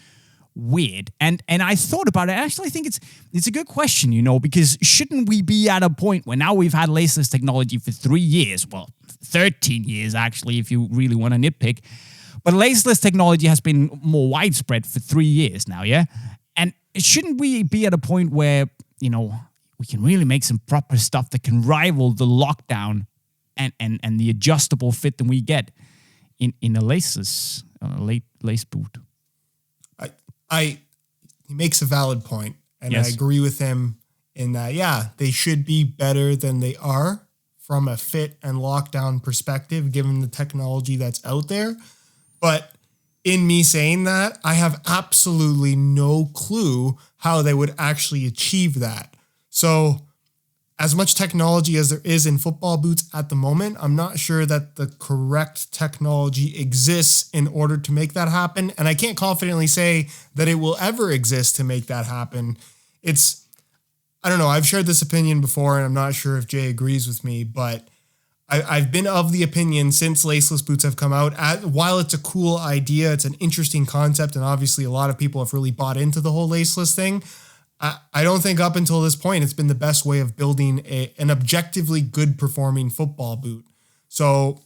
weird. And I thought about it. I actually think it's a good question, you know, because shouldn't we be at a point where now we've had laceless technology for 3 years? Well, 13 years, actually, if you really want to nitpick. But laceless technology has been more widespread for 3 years now, yeah? And shouldn't we be at a point where, you know, we can really make some proper stuff that can rival the lockdown and the adjustable fit that we get in a laceless lace boot. He makes a valid point, and Yes. I agree with him in that, yeah, they should be better than they are from a fit and lockdown perspective, given the technology that's out there. But in me saying that, I have absolutely no clue how they would actually achieve that. So as much technology as there is in football boots at the moment, I'm not sure that the correct technology exists in order to make that happen. And I can't confidently say that it will ever exist to make that happen. I don't know, I've shared this opinion before, and I'm not sure if Jay agrees with me, but I've been of the opinion since laceless boots have come out, while it's a cool idea, it's an interesting concept, and obviously a lot of people have really bought into the whole laceless thing. I don't think up until this point it's been the best way of building an objectively good performing football boot. So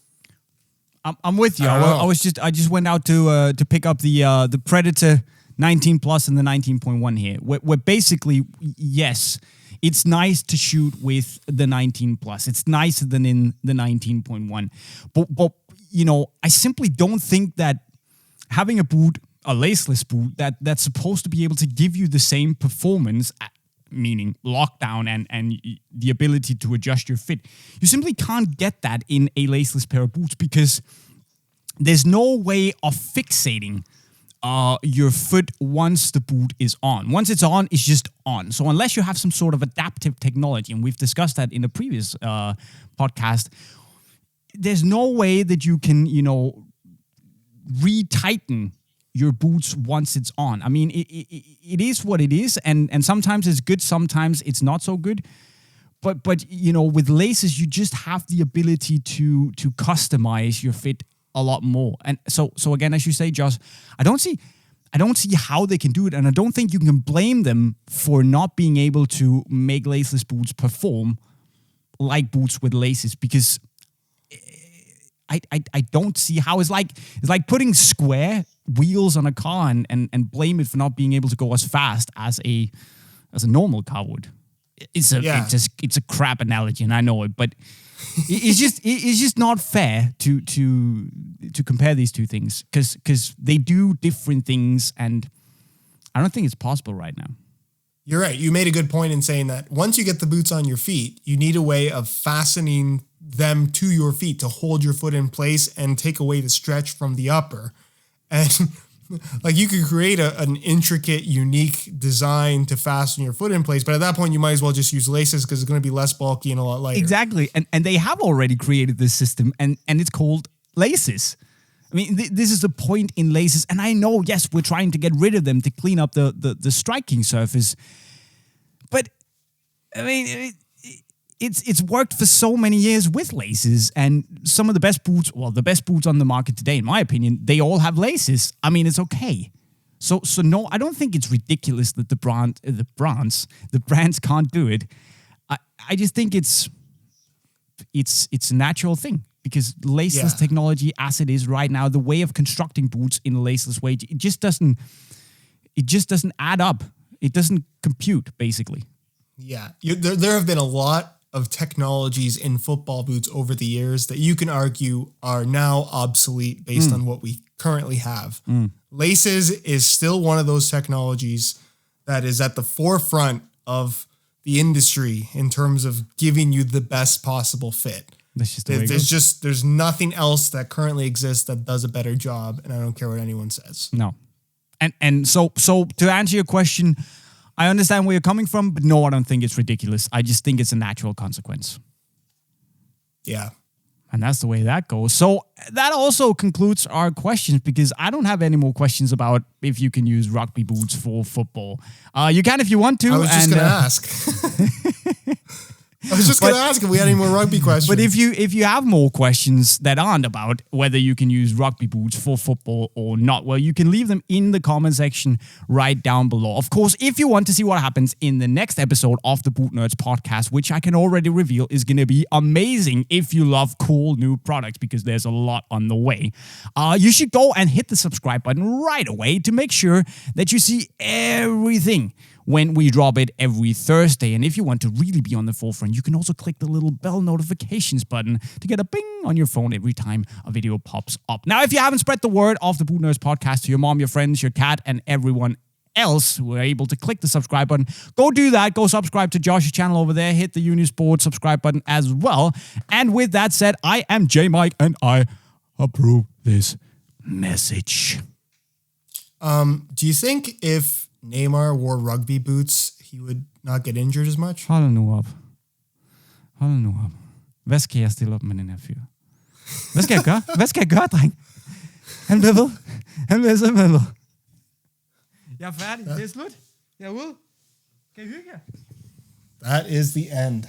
I'm with you. I just went out to pick up the Predator 19 Plus and the 19.1 here. Where basically, yes, it's nice to shoot with the 19 Plus. It's nicer than in the 19.1. But you know, I simply don't think that having a boot, a laceless boot, that's supposed to be able to give you the same performance, meaning lockdown and the ability to adjust your fit. You simply can't get that in a laceless pair of boots because there's no way of fixating your foot once the boot is on. Once it's on, it's just on. So unless you have some sort of adaptive technology, and we've discussed that in a previous podcast, there's no way that you can, you know, retighten your boots once it's on. I mean, it is what it is, and sometimes it's good, sometimes it's not so good. But you know, with laces, you just have the ability to customize your fit a lot more. And so again, as you say, Josh, I don't see how they can do it, and I don't think you can blame them for not being able to make laceless boots perform like boots with laces, because I don't see how. It's like putting square wheels on a car and blame it for not being able to go as fast as a normal car would. It's a crap analogy, and I know it, but it's just not fair to compare these two things because they do different things, and I don't think it's possible right now. You're right. You made a good point in saying that once you get the boots on your feet, you need a way of fastening them to your feet to hold your foot in place and take away the stretch from the upper. And like you could create an intricate, unique design to fasten your foot in place, but at that point you might as well just use laces because it's going to be less bulky and a lot lighter. Exactly. And they have already created this system, and it's called laces. I mean, this is the point in laces. And I know, yes, we're trying to get rid of them to clean up the striking surface. But, I mean, it's worked for so many years with laces. And some of the best boots, well, the best boots on the market today, in my opinion, they all have laces. I mean, it's okay. So no, I don't think it's ridiculous that the brands can't do it. I just think it's a natural thing. Because laceless technology, as it is right now, the way of constructing boots in a laceless way, it just doesn't add up. It doesn't compute, basically. Yeah, there have been a lot of technologies in football boots over the years that you can argue are now obsolete based on what we currently have. Laces is still one of those technologies that is at the forefront of the industry in terms of giving you the best possible fit. That's just the way it goes. There's nothing else that currently exists that does a better job, and I don't care what anyone says. No. And so to answer your question, I understand where you're coming from, but no, I don't think it's ridiculous. I just think it's a natural consequence. Yeah. And that's the way that goes. So that also concludes our questions, because I don't have any more questions about if you can use rugby boots for football. You can if you want to. I was just going to ask. I was just going to ask if we had any more rugby questions. But if you have more questions that aren't about whether you can use rugby boots for football or not, well, you can leave them in the comment section right down below. Of course, if you want to see what happens in the next episode of the Boot Nerds podcast, which I can already reveal is going to be amazing if you love cool new products, because there's a lot on the way, you should go and hit the subscribe button right away to make sure that you see everything when we drop it every Thursday. And if you want to really be on the forefront, you can also click the little bell notifications button to get a bing on your phone every time a video pops up. Now, if you haven't spread the word of the Boot Nerds podcast to your mom, your friends, your cat, and everyone else who are able to click the subscribe button, go do that. Go subscribe to Josh's channel over there. Hit the Unisport subscribe button as well. And with that said, I am JayMike and I approve this message. Do you think if Neymar wore rugby boots, he would not get injured as much? Hold nu op. Hold nu op. Hvad skal jeg stille op med den her fyr? Hvad skal jeg gøre? Hvad skal jeg gøre, dreng? Han bliver ved. Han bliver simpelthen ved. Jeg er færdig. Det er slut. Jeg er ude. Kan I hygge jer? That is the end.